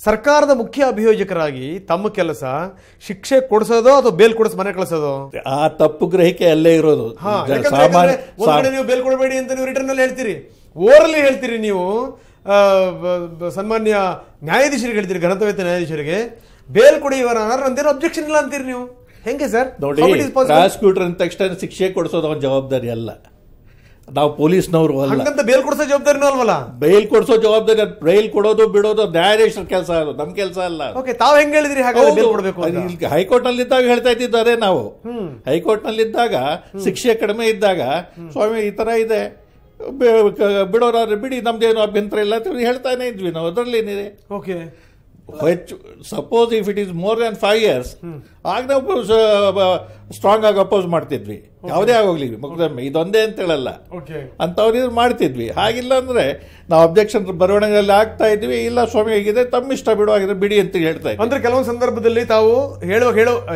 ಸರ್ಕಾರದ ಮುಖ್ಯ ಅಭಿಯೋಜಕರಾಗಿ ತಮ್ಮ ಕೆಲಸ ಶಿಕ್ಷೆ ಕೊಡಿಸೋದು ಅಥವಾ ಬೇಲ್ ಕೊಡಿಸ್ ಮನೆ ಕಳಿಸೋದು? ಆ ತಪ್ಪು ಗ್ರಹಿಕೆ ಅಲ್ಲೇ ಇರೋದು. ನೀವು ಬೇಲ್ ಕೊಡಬೇಡಿ ಅಂತ ನೀವು ರಿಟರ್ನ್ ಅಲ್ಲಿ ಹೇಳ್ತೀರಿ, ಓರಲ್ಲಿ ಹೇಳ್ತೀರಿ, ನೀವು ಸನ್ಮಾನ್ಯ ನ್ಯಾಯಾಧೀಶರಿಗೆ ಹೇಳ್ತೀರಿ, ಘನತವೇತ ನ್ಯಾಯಾಧೀಶರಿಗೆ ಬೇಲ್ ಕೊಡಿ ಇವರ ನಂದೇನು ಅಬ್ಜೆಕ್ಷನ್ ಇಲ್ಲ ಅಂತೀರಿ ನೀವು. ಹೆಂಗೆ ಸರ್? ನೋಡಿ, ಪ್ರಾಸಿಕ್ಯೂಟರ್ ಅಂದ ತಕ್ಷಣ ಶಿಕ್ಷೆ ಕೊಡಿಸೋದು ಅವನ ಜವಾಬ್ದಾರಿ ಅಲ್ಲ, ನಾವು ಪೊಲೀಸ್ನವರು ಅಲ್ಲ. ಬೇಲ್ ಕೊಡಿಸೋ ಜವಾಬ್ದಾರಿನೂ ಅಲ್ವಲ್ಲ? ಬೇಲ್ ಕೊಡಿಸೋ ಜವಾಬ್ದಾರಿ, ಬೇಲ್ ಕೊಡೋದು ಬಿಡೋದು ನ್ಯಾಯಾಧೀಶರ ಕೆಲಸ, ಅದು ನಮ್ ಕೆಲಸ ಅಲ್ಲ. ತಾವ್ ಹೆಂಗ್ ಹೇಳಿದ್ರಿ ಹಾಗಾದ್ರೆ ಬೇಲ್ ಕೊಡಬೇಕು? ಹೈಕೋರ್ಟ್ ನಲ್ಲಿದ್ದಾಗ ಹೇಳ್ತಾ ಇದ್ದಿದ್ದಾರೆ ನಾವು. ಹೈಕೋರ್ಟ್ ನಲ್ಲಿದ್ದಾಗ ಶಿಕ್ಷೆ ಕಡಿಮೆ ಇದ್ದಾಗ, ಸ್ವಾಮಿ ಈ ತರ ಇದೆ, ಬಿಡೋರಾದ್ರೆ ಬಿಡಿ, ನಮ್ದೇನು ಅಭ್ಯಂತರ ಇಲ್ಲ ಅಂತ ಹೇಳ್ತಾನೆ ಇದ್ವಿ ನಾವು. ಅದರಲ್ಲಿ ಏನಿದೆ? Okay, suppose if it is more than 5 years, ಆಗ ನಾವು ಸ್ಟ್ರಾಂಗ್ ಆಗಿ ಅಪೋಸ್ ಮಾಡ್ತಿದ್ವಿ, ಯಾವುದೇ ಆಗೋಗ್ಲಿ, ಮೊಕದ್ದಮೆ ಇದೊಂದೇ ಅಂತ ಹೇಳಲ್ಲ, ಅಂತವ್ರು ಮಾಡ್ತಿದ್ವಿ. ಹಾಗಿಲ್ಲ ಅಂದ್ರೆ ನಾವು ಅಬ್ಜೆಕ್ಷನ್ ಬರವಣಿಗೆಯಲ್ಲಿ ಆಗ್ತಾ ಇದ್ವಿ, ಇಲ್ಲ ಸ್ವಾಮಿ ಹೇಗಿದೆ ತಮ್ಮ ಇಷ್ಟ ಬಿಡುವಾಗಿದ್ರೆ ಬಿಡಿ ಅಂತ ಹೇಳ್ತಾ ಇದ್ವಿ. ಅಂದ್ರೆ ಕೆಲವೊಂದು ಸಂದರ್ಭದಲ್ಲಿ ತಾವು ಹೇಳೋ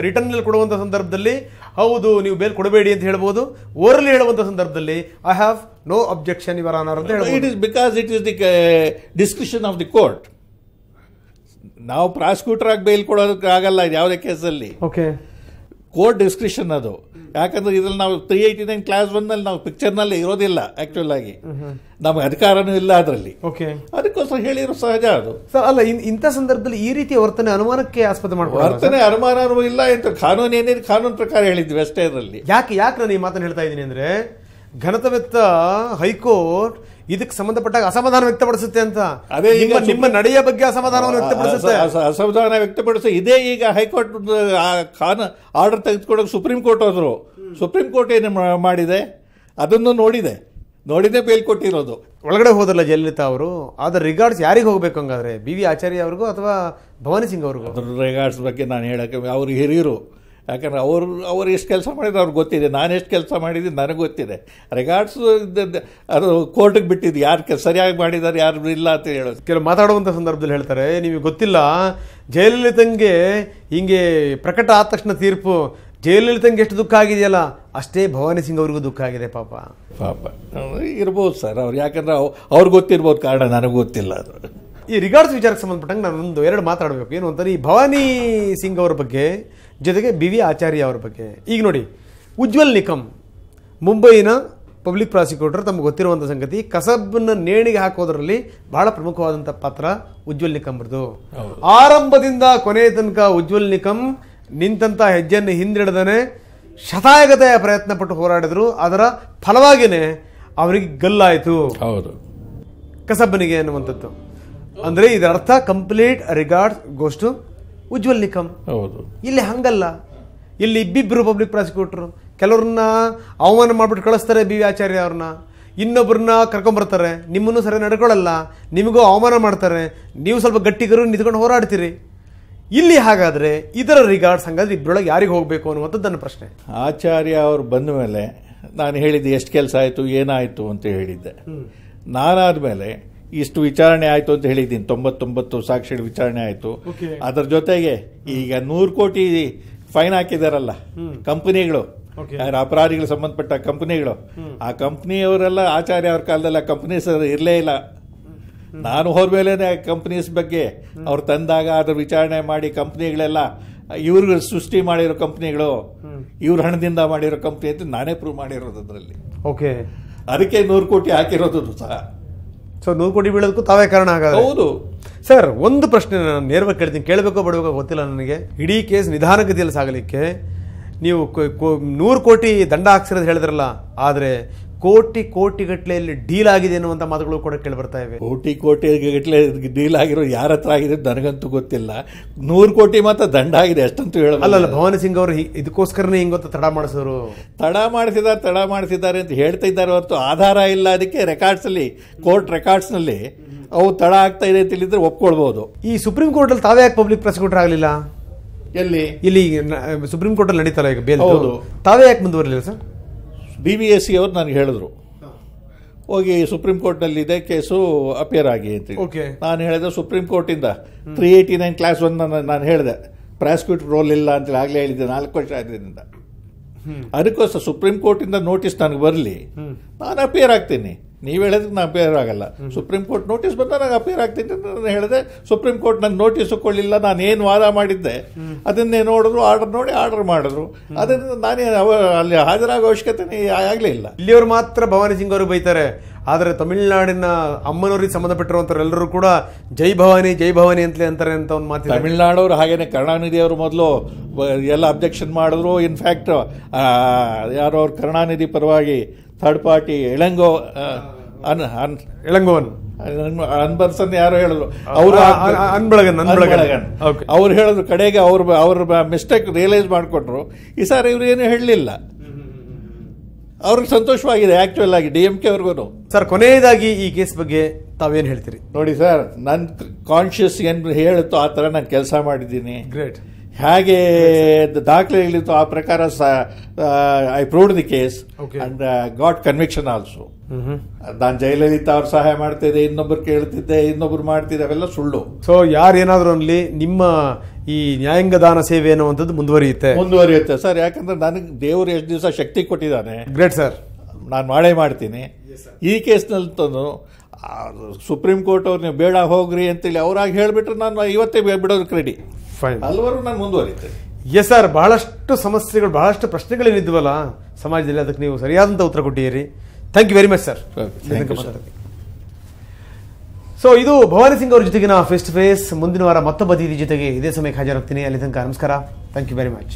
ರಿಟರ್ನ್ ನಲ್ಲಿ ಕೊಡುವಂತ ಸಂದರ್ಭದಲ್ಲಿ ಹೌದು ನೀವು ಬೇಲ್ ಕೊಡಬೇಡಿ ಅಂತ ಹೇಳ್ಬೋದು, ಓರಲಿ ಹೇಳುವಂತ ಸಂದರ್ಭದಲ್ಲಿ I have no objection your honour ಅಂತ ಹೇಳ್ಬೋದು. It is because it is the discretion of the court. ನಾವು ಪ್ರಾಸಿಕ್ಯೂಟರ್ ಆಗಿ ಬೇಲ್ ಕೊಡೋದಕ್ಕೆ ಆಗಲ್ಲ ಯಾವುದೇ ಕೇಸಲ್ಲಿ. ಕೋರ್ಟ್ ಡಿಸ್ಕ್ರಿಷನ್ ಅದು. ಯಾಕಂದ್ರೆ ಇದ್ರಲ್ಲಿ ನಾವು 389 Clause 1 ನಲ್ಲಿ ನಾವು ಪಿಕ್ಚರ್ ನಲ್ಲಿ ಇರೋದಿಲ್ಲ, ಆಕ್ಚುಲ್ ಆಗಿ ನಮ್ಗೆ ಅಧಿಕಾರನೂ ಇಲ್ಲ ಅದರಲ್ಲಿ. ಅದಕ್ಕೋಸ್ಕರ ಹೇಳಿರೋ ಸಹಜ ಅದು. ಅಲ್ಲ, ಇಂಥ ಸಂದರ್ಭದಲ್ಲಿ ಈ ರೀತಿಯ ವರ್ತನೆ ಅನುಮಾನಕ್ಕೆ ಆಸ್ಪದ ಮಾಡ್ಬೋದು. ವರ್ತನೆ ಅನುಮಾನ ಇಲ್ಲ ಅಂತ ಕಾನೂನು ಏನಿದೆ ಕಾನೂನು ಪ್ರಕಾರ ಹೇಳಿದ್ವಿ ಅಷ್ಟೇ ಇದರಲ್ಲಿ. ಯಾಕೆ ನಾನು ಈ ಮಾತನ್ನು ಹೇಳ್ತಾ ಇದ್ದೀನಿ ಅಂದ್ರೆ, ಘನತವೆತ್ತ ಹೈಕೋರ್ಟ್ ಇದಕ್ಕೆ ಸಂಬಂಧಪಟ್ಟಾಗ ಅಸಮಾಧಾನ ವ್ಯಕ್ತಪಡಿಸುತ್ತೆ ಅಂತ. ಅದೇ ನಿಮ್ಮ ನಡೆಯ ಬಗ್ಗೆ ಅಸಮಾಧಾನವನ್ನು ವ್ಯಕ್ತಪಡಿಸುತ್ತೆ. ಅಸಮಾಧಾನ ವ್ಯಕ್ತಪಡಿಸ ಇದೇ ಈಗ ಹೈಕೋರ್ಟ್ ಆರ್ಡರ್ ತೆಗೆದುಕೊಡೋಕೆ ಸುಪ್ರೀಂ ಕೋರ್ಟ್ ಹೋದ್ರು. ಸುಪ್ರೀಂ ಕೋರ್ಟ್ ಏನು ಮಾಡಿದೆ ಅದನ್ನು ನೋಡಿದೆ ಬೇಲ್ ಕೊಟ್ಟಿರೋದು. ಒಳಗಡೆ ಹೋದ್ರಲ್ಲ ಜಯಲಲಿತಾ ಅವರು, ಅದರ ರಿಗಾರ್ಡ್ಸ್ ಯಾರಿಗೆ ಹೋಗ್ಬೇಕು ಹಂಗಾದ್ರೆ? BV ಆಚಾರ್ಯ ಅವ್ರಿಗೂ ಅಥವಾ ಭವಾನಿ ಸಿಂಗ್ ಅವ್ರಿಗೂ? ಅದ್ರ ರಿಗಾರ್ಡ್ಸ್ ಬಗ್ಗೆ ನಾನು ಹೇಳಕ್ಕೆ, ಅವ್ರು ಹಿರಿಯರು, ಯಾಕಂದ್ರೆ ಅವ್ರು ಎಷ್ಟು ಕೆಲಸ ಮಾಡಿದ್ರು ಅವ್ರಿಗೆ ಗೊತ್ತಿದೆ, ನಾನು ಎಷ್ಟು ಕೆಲಸ ಮಾಡಿದ್ದೀನಿ ನನಗೆ ಗೊತ್ತಿದೆ. ರಿಗಾರ್ಡ್ಸ್ ಅದು ಕೋರ್ಟಿಗೆ ಬಿಟ್ಟಿದ್ದು, ಯಾರು ಸರಿಯಾಗಿ ಮಾಡಿದ್ದಾರೆ ಯಾರು ಇಲ್ಲ ಅಂತ ಹೇಳೋದು. ಕೆಲವು ಮಾತಾಡುವಂಥ ಸಂದರ್ಭದಲ್ಲಿ ಹೇಳ್ತಾರೆ, ನಿಮಗೆ ಗೊತ್ತಿಲ್ಲ ಜಯಲಲಿತಂಗೆ ಹಿಂಗೆ ಪ್ರಕಟ ಆದ ತಕ್ಷಣ ತೀರ್ಪು ಜಯಲಲಿತಂಗೆ ಎಷ್ಟು ದುಃಖ ಆಗಿದೆಯಲ್ಲ ಅಷ್ಟೇ ಭವಾನಿ ಸಿಂಗ್ ಅವ್ರಿಗೂ ದುಃಖ ಆಗಿದೆ. ಪಾಪ ಇರ್ಬೋದು ಸರ್ ಅವ್ರು, ಯಾಕಂದ್ರೆ ಅವ್ರಿಗೆ ಗೊತ್ತಿರ್ಬೋದು, ಕಾರಣ ನನಗೆ ಗೊತ್ತಿಲ್ಲ ಅದು. ಈ ರಿಗಾರ್ಡ್ಸ್ ವಿಚಾರಕ್ಕೆ ಸಂಬಂಧಪಟ್ಟಂಗೆ ನಾನು 1-2 ಮಾತಾಡಬೇಕು. ಏನು ಅಂತಾರೆ, ಈ ಭವಾನಿ ಸಿಂಗ್ ಅವ್ರ ಬಗ್ಗೆ ಜೊತೆಗೆ BV ಆಚಾರ್ಯ ಅವ್ರ ಬಗ್ಗೆ. ಈಗ ನೋಡಿ, ಉಜ್ವಲ್ ನಿಕಮ್ ಮುಂಬೈನ ಪಬ್ಲಿಕ್ ಪ್ರಾಸಿಕ್ಯೂಟರ್, ತಮಗೆ ಗೊತ್ತಿರುವಂಥ ಸಂಗತಿ, ಕಸಬ್ನ ನೇಣಿಗೆ ಹಾಕೋದ್ರಲ್ಲಿ ಬಹಳ ಪ್ರಮುಖವಾದಂಥ ಪಾತ್ರ ಉಜ್ವಲ್ ನಿಕಮ್ರದು. ಆರಂಭದಿಂದ ಕೊನೆಯ ತನಕ ಉಜ್ವಲ್ ನಿಕಮ್ ನಿಂತ ಹೆಜ್ಜೆಯನ್ನು ಹಿಂದಿಡದನೆ ಶತಾಯಗತೆಯ ಪ್ರಯತ್ನ ಪಟ್ಟು ಹೋರಾಡಿದ್ರು. ಅದರ ಫಲವಾಗಿನೇ ಅವರಿಗೆ ಗಲ್ಲಾಯಿತು ಕಸಬ್ನಿಗೆ ಅನ್ನುವಂಥದ್ದು. ಅಂದ್ರೆ ಇದರ ಅರ್ಥ complete regards goes to Ujjwal Nikam. ಇಲ್ಲಿ ಹಂಗಲ್ಲ, ಇಲ್ಲಿ ಇಬ್ಬಿಬ್ರು ಪಬ್ಲಿಕ್ ಪ್ರಾಸಿಕ್ಯೂಟರ್, ಕೆಲವ್ರನ್ನ ಅವಮಾನ ಮಾಡ್ಬಿಟ್ಟು ಕಳಿಸ್ತಾರೆ BV ಆಚಾರ್ಯ ಅವ್ರನ್ನ, ಇನ್ನೊಬ್ಬರನ್ನ ಕರ್ಕೊಂಡ್ಬರ್ತಾರೆ, ನಿಮ್ಮನ್ನು ಸರಿ ನಡ್ಕೊಳ್ಳಲ್ಲ, ನಿಮಗೂ ಅವಮಾನ ಮಾಡ್ತಾರೆ, ನೀವು ಸ್ವಲ್ಪ ಗಟ್ಟಿಗರು ನಿಂತ್ಕೊಂಡು ಹೋರಾಡ್ತೀರಿ. ಇಲ್ಲಿ ಹಾಗಾದ್ರೆ ಇದರ ರಿಗಾರ್ಡ್ಸ್ ಹಂಗಾದ್ರೆ ಇಬ್ಬರೊಳಗೆ ಯಾರಿಗೆ ಹೋಗಬೇಕು ಅನ್ನುವಂಥದ್ದು ನನ್ನ ಪ್ರಶ್ನೆ. ಆಚಾರ್ಯ ಅವರು ಬಂದ ಮೇಲೆ ನಾನು ಹೇಳಿದ್ದೆ ಎಷ್ಟು ಕೆಲಸ ಆಯಿತು ಏನಾಯಿತು ಅಂತ ಹೇಳಿದ್ದೆ. ನಾನಾದ್ಮೇಲೆ ಇಷ್ಟು ವಿಚಾರಣೆ ಆಯಿತು ಅಂತ ಹೇಳಿದ್ದೀನಿ, 99 ಸಾಕ್ಷಿಗಳ ವಿಚಾರಣೆ ಆಯಿತು. ಅದರ ಜೊತೆಗೆ ಈಗ 100 ಕೋಟಿ ಫೈನ್ ಹಾಕಿದಾರಲ್ಲ ಕಂಪನಿಗಳು, ಅಪರಾಧಿಗಳು ಸಂಬಂಧಪಟ್ಟ ಕಂಪನಿಗಳು, ಆ ಕಂಪನಿಯವರೆಲ್ಲ ಆಚಾರ್ಯ ಅವ್ರ ಕಾಲದಲ್ಲಿ ಆ ಕಂಪನೀಸ್ ಇರಲೇ ಇಲ್ಲ. ನಾನು ಹೋದ ಮೇಲೆ ಕಂಪನೀಸ್ ಬಗ್ಗೆ ಅವ್ರು ತಂದಾಗ ಅದ್ರ ವಿಚಾರಣೆ ಮಾಡಿ ಕಂಪನಿಗಳೆಲ್ಲ ಇವ್ರಿಗೆ ಸೃಷ್ಟಿ ಮಾಡಿರೋ ಕಂಪನಿಗಳು, ಇವ್ರ ಹಣದಿಂದ ಮಾಡಿರೋ ಕಂಪನಿ ಅಂತ ನಾನೇ ಪ್ರೂವ್ ಮಾಡಿರೋದು ಅದರಲ್ಲಿ. ಅದಕ್ಕೆ 100 ಕೋಟಿ ಹಾಕಿರೋದು ಸಹ. ಸೊ 100 ಕೋಟಿ ಬೀಳೋದಕ್ಕೂ ತಾವೇ ಕಾರಣ ಆಗೋದು. ಹೌದು ಸರ್, ಒಂದು ಪ್ರಶ್ನೆ ನಾನು ನೇರವಾಗಿ ಕೇಳ್ತೀನಿ, ಕೇಳಬೇಕೋ ಬಿಡಬೇಕೋ ಗೊತ್ತಿಲ್ಲ ನನಗೆ. ಇಡೀ ಕೇಸ್ ನಿಧಾನಗತಿಯಲ್ಲಿ ಸಾಗಲಿಕ್ಕೆ ನೀವು 100 ಕೋಟಿ ದಂಡ ಹಾಕ್ಸಿರೋದು ಹೇಳಿದ್ರಲ್ಲ, ಆದರೆ ಕೋಟಿ ಗಟ್ಟಲೆಯಲ್ಲಿ ಡೀಲ್ ಆಗಿದೆ ಅನ್ನುವಂಥ ಮಾತುಗಳು ಕೂಡ ಕೇಳಿ ಬರ್ತಾ ಇವೆ. ಕೋಟಿ ಗಟ್ಟಲೆ ಡೀಲ್ ಆಗಿರೋ ಯಾರ ಹತ್ರ ಆಗಿದೆ ನನಗಂತೂ ಗೊತ್ತಿಲ್ಲ. 100 ಕೋಟಿ ಮಾತ್ರ ದಂಡ ಆಗಿದೆ ಅಷ್ಟಂತೂ ಹೇಳಲ್ಲ. ಅಲ್ಲ, ಭವಾನಿ ಸಿಂಗ್ ಅವರು ಇದಕ್ಕೋಸ್ಕರನೇ ಹಿಂಗೊತ್ತ ತಡ ಮಾಡಿಸೋರು, ತಡ ಮಾಡಿಸಿದ್ದಾರೆ ಅಂತ ಹೇಳ್ತಾ ಇದ್ದಾರೆ ಹೊರತು ಆಧಾರ ಇಲ್ಲ. ಅದಕ್ಕೆ ರೆಕಾರ್ಡ್ಸ್ ಅಲ್ಲಿ, ಕೋರ್ಟ್ ರೆಕಾರ್ಡ್ಸ್ ನಲ್ಲಿ ಅವು ತಡ ಆಗ್ತಾ ಇದೆ ಅಂತ ಹೇಳಿದ್ರೆ ಒಪ್ಕೊಳ್ಬಹುದು. ಈ ಸುಪ್ರೀಂ ಕೋರ್ಟ್ ಅಲ್ಲಿ ತಾವೇ ಯಾಕೆ ಪಬ್ಲಿಕ್ ಪ್ರಾಸಿಕ್ಯೂಟರ್ ಆಗಲಿಲ್ಲ? ಇಲ್ಲಿ ಸುಪ್ರೀಂ ಕೋರ್ಟ್ ಅಲ್ಲಿ ನಡೀತಲ್ಲ ಈಗ ಬೇಲ್, ತಾವೇ ಯಾಕೆ ಮುಂದುವರಲಿಲ್ಲ ಸರ್? BVSC ಅವರು ನನಗೆ ಹೇಳಿದ್ರು, ಹೋಗಿ ಸುಪ್ರೀಂ ಕೋರ್ಟ್ನಲ್ಲಿ ಇದೆ ಕೇಸು, ಅಪಿಯರ್ ಆಗಿ ಅಂತ. ನಾನು ಹೇಳಿದೆ ಸುಪ್ರೀಂ ಕೋರ್ಟಿಂದ 389 Clause 1 ನಾನು ಹೇಳಿದೆ, ಪ್ರಾಸಿಕ್ಯೂಟರ್ ರೋಲ್ ಇಲ್ಲ ಅಂತ ಆಗಲೇ ಹೇಳಿದ್ದೆ 4 ವರ್ಷ ಆದ್ದರಿಂದ. ಅದಕ್ಕೋಸ್ಕರ ಸುಪ್ರೀಂ ಕೋರ್ಟಿಂದ ನೋಟಿಸ್ ನನಗೆ ಬರಲಿ, ನಾನು ಅಪಿಯರ್ ಆಗ್ತೀನಿ. ನೀವು ಹೇಳಿದ್ರೆ ನಾನು ಅಪೇರ್ ಆಗಲ್ಲ. ಸುಪ್ರೀಂ ಕೋರ್ಟ್ ನೋಟಿಸ್ ಬಂದ ನಾನು ಅಪೇರ್ ಆಗ್ತೀನಿ ಅಂತ ನಾನು ಹೇಳಿದೆ. ಸುಪ್ರೀಂ ಕೋರ್ಟ್ ನನ್ನ ನೋಟಿಸ್ ಕೊಳ್ಳಿಲ್ಲ. ನಾನು ಏನು ವಾದ ಮಾಡಿದ್ದೆ ಅದನ್ನೇ ನೋಡಿದ್ರು, ಆರ್ಡರ್ ಮಾಡಿದ್ರು. ಅದರಿಂದ ನಾನೇ ಅಲ್ಲಿ ಹಾಜರಾಗೋ ಅವಶ್ಯಕತೆ ಆಗಲಿಲ್ಲ. ಇಲ್ಲಿಯವರು ಮಾತ್ರ ಭವಾನಿ ಸಿಂಗ್ ಅವರು ಬೈತಾರೆ, ಆದರೆ ತಮಿಳುನಾಡಿನ ಅಮ್ಮನವರಿಗೆ ಸಂಬಂಧಪಟ್ಟಿರುವಂತವರೆಲ್ಲರೂ ಕೂಡ ಜೈ ಭವಾನಿ ಅಂತಲೇ ಅಂತಾರೆ ಅಂತ ಒಂದು ಮಾತು. ತಮಿಳುನಾಡವರು ಹಾಗೇನೆ ಕರುಣಾನಿಧಿ ಅವರು ಮೊದಲು ಎಲ್ಲ ಅಬ್ಜೆಕ್ಷನ್ ಮಾಡಿದ್ರು. ಇನ್ಫ್ಯಾಕ್ಟ್ ಯಾರೋ ಅವ್ರ ಕರುಣಾನಿಧಿ ಪರವಾಗಿ ಥರ್ಡ್ ಪಾರ್ಟಿ ಇಳಂಗೋವನ್ ಅನ್ಬರ್ಸನ್ ಯಾರೋ ಹೇಳಿದ್ರು, ಅವ್ರು ಹೇಳಿದ್ರು ಕಡೆಗೆ ಅವ್ರ ಮಿಸ್ಟೇಕ್ ರಿಯಲೈಸ್ ಮಾಡಿಕೊಟ್ರು. ಈ ಸಾರಿ ಇವ್ರು ಏನು ಹೇಳಲಿಲ್ಲ. ಅವ್ರಿಗೆ ಸಂತೋಷವಾಗಿದೆ ಆಕ್ಚುಯಲ್ ಆಗಿ DMK ಅವ್ರಿಗೂ. ಸರ್, ಕೊನೆಯದಾಗಿ ಈ ಕೇಸ್ ಬಗ್ಗೆ ತಾವೇನು ಹೇಳ್ತೀರಿ? ನೋಡಿ ಸರ್, ನನ್ನ ಕಾನ್ಶಿಯಸ್ ಏನು ಹೇಳುತ್ತೋ ಆ ಥರ ನಾನು ಕೆಲಸ ಮಾಡಿದ್ದೀನಿ. ಗ್ರೇಟ್. ಹೇಗೆ ದಾಖಲೆಗಳಿತ್ತು ಆ ಪ್ರಕಾರ I proved the case and got conviction also. ನಾನು ಜಯಲಲಿತಾ ಅವ್ರ ಸಹಾಯ ಮಾಡ್ತಿದ್ದೆ, ಇನ್ನೊಬ್ರು ಕೇಳ್ತಿದ್ದೆ, ಇನ್ನೊಬ್ರು ಮಾಡ್ತಿದ್ದೆ, ಅವೆಲ್ಲ ಸುಳ್ಳು. ಸೊ ಯಾರೇನಾದ್ರೂ ಅನ್ಲಿ, ನಿಮ್ಮ ಈ ನ್ಯಾಯಾಂಗ ದಾನ ಸೇವೆ ಅನ್ನುವಂಥದ್ದು ಮುಂದುವರಿಯುತ್ತೆ ಸರ್. ಯಾಕಂದ್ರೆ ನನಗೆ ದೇವರು ಎಷ್ಟು ದಿವಸ ಶಕ್ತಿ ಕೊಟ್ಟಿದ್ದಾನೆ. Great sir. ನಾನು ಮಾಡ್ತೀನಿ. ಈ ಕೇಸ್ನಲ್ಲೂ ಸುಪ್ರೀಂ ಕೋರ್ಟ್ ಅವ್ರು ನೀವು ಬೇಡ ಹೋಗ್ರಿ ಅಂತೇಳಿ ಅವರಾಗಿ ಹೇಳಿಬಿಟ್ರೆ ನಾನು ಇವತ್ತೇ ಬಿಡೋದಕ್ಕೆ ರೆಡಿ. ಅಲ್ವರು ನಾನು ಮುಂದುವರಿತೇನೆ. ಎಸ್ ಸರ್, ಬಹಳಷ್ಟು ಸಮಸ್ಯೆಗಳು, ಬಹಳಷ್ಟು ಪ್ರಶ್ನೆಗಳೇನಿದ್ವಲ್ಲ ಸಮಾಜದಲ್ಲಿ, ಅದಕ್ಕೆ ನೀವು ಸರಿಯಾದಂಥ ಉತ್ತರ ಕೊಟ್ಟಿದ್ದೀರಿ. Thank you very much sir. So ಇದು ಭವಾನಿ ಸಿಂಗ್ ಅವ್ರ ಜೊತೆಗಿನ ಫೇಸ್ ಟು ಫೇಸ್. ಮುಂದಿನ ವಾರ ಮತ್ತೊಬ್ಬ ಅತಿಥಿ ಜೊತೆಗೆ ಇದೇ ಸಮಯಕ್ಕೆ ಹಾಜರಾಗ್ತೀನಿ. ಅಲ್ಲಿ ತನಕ ನಮಸ್ಕಾರ. Thank you very much.